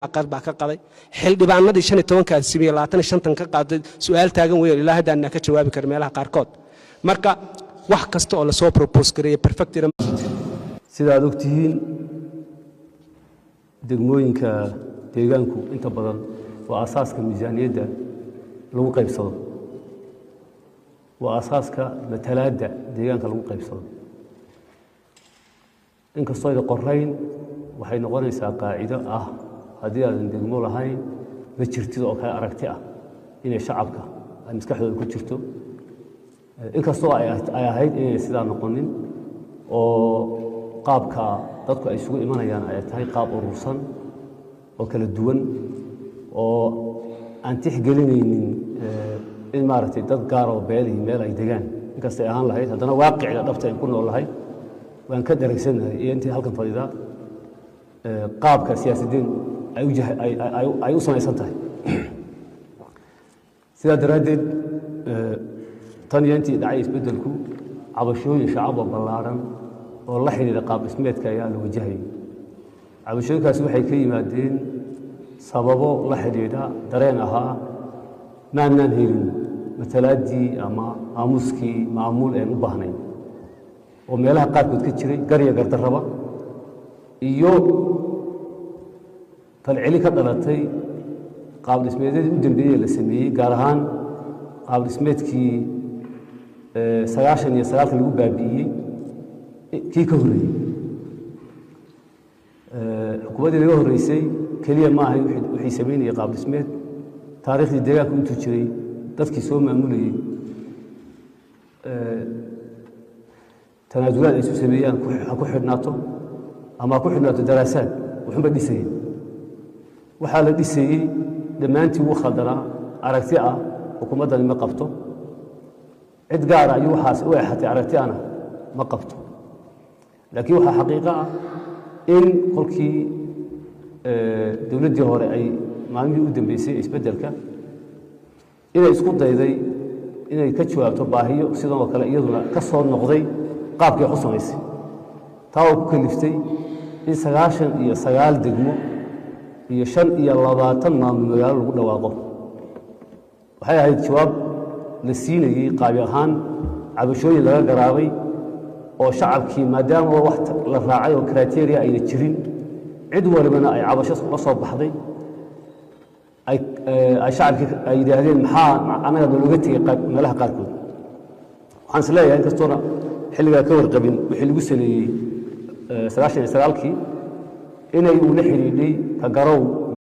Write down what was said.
قرب كقضي حل دبان مدي شن توان كاسبية لاتن شنتن كقاضي سؤال تاجن ويا الله هذا أنك جواب كرمالها قارقات مركا wax kasta oo la soo propose gareeyay perfect sida aad ogtihiin degmooyinka deegaanku inta badan waa asaaska miisaaniyadda lagu qaybsado waa asaaska matalaadda deegaanka lagu qaybsado inkastoo ay qorayn waxay noqonaysaa qaacido ah haddii aadan degmo lahayn ma jirtid oo kale aragti ah inay shacabka ay maskaxdooda ku jirto inkastoo ay ahayd inay sidaa noqonin oo qaabka dadku ay isugu imanayaan ay tahay qaab urursan oo kala duwan oo aan tixgelinaynin in maaragtay dad gaar oo beelihii meel ay degaan inkastay ahaan lahayd haddana waaqiciga dhabta ay ku noolahay waan ka daragsanahay iyo intii halkan fadhidaa qaabka siyaasadeen ay u samaysan tahay sidaa daraaddeed tan iyo intii dhacay isbeddelku cabashooyin shacab ballaaran oo la xiriira qaab dhismeedka ayaa la wajahayay cabashooyinkaasi waxay ka yimaadeen sababo la xidhiidha dareen ahaa maanaan helin matalaaddii ama aamuskii maamuul een u baahnayn oo meelaha qaarkood ka jiray garya gardarraba iyo falceli ka dhalatay qaab dhismeedyadii u dambeeyey la sameeyey gaar ahaan qaab dhismeedkii 99 lagu baabi'iyey kii ka horreeyey xukuumaddii laga horreysay keliya ma ahayn wixii samaynayay qaab dhismeed taariikhdii deegaanku intuu jiray dadkii soo maamulayey tanaasulaad ay isu sameeyaan ha ku xidhnaato ama ha ku xidhnaato daraasaad wuxuunba dhisayeen waxaa la dhisayey dhammaantii wuu khaldanaa aragti ah xukuumaddani ma qabto cid gaara ayuu waxaas u exatay aragti ana ma qabto laakiin waxaa xaqiiqo ah in kolkii dowladdii hore ay maalmihii u dambeysay isbeddelka inay isku dayday inay ka jawaabto baahiyo sidoo kale iyaduna ka soo noqday qaabkii wax u samaysay taa oo ku kaliftay in 99 degmo iyo 25 maamul magaalo lagu dhawaaqo waxay ahayd jawaab la siinayay qaabi ahaan cabashooyin laga garaabay oo shacabkii maadaama wax la raacay oo criteria ayna jirin cid walibana ay cabasho la soo baxday ay shacabkii ay yidhaahdeen maxaa anaga looga tegey meelaha qaarkood waxaan is leeyahay inkastoona xilligaa ka warqabin wixii lagu saleeyey 99kii inay uu la xidhiidhay ka garow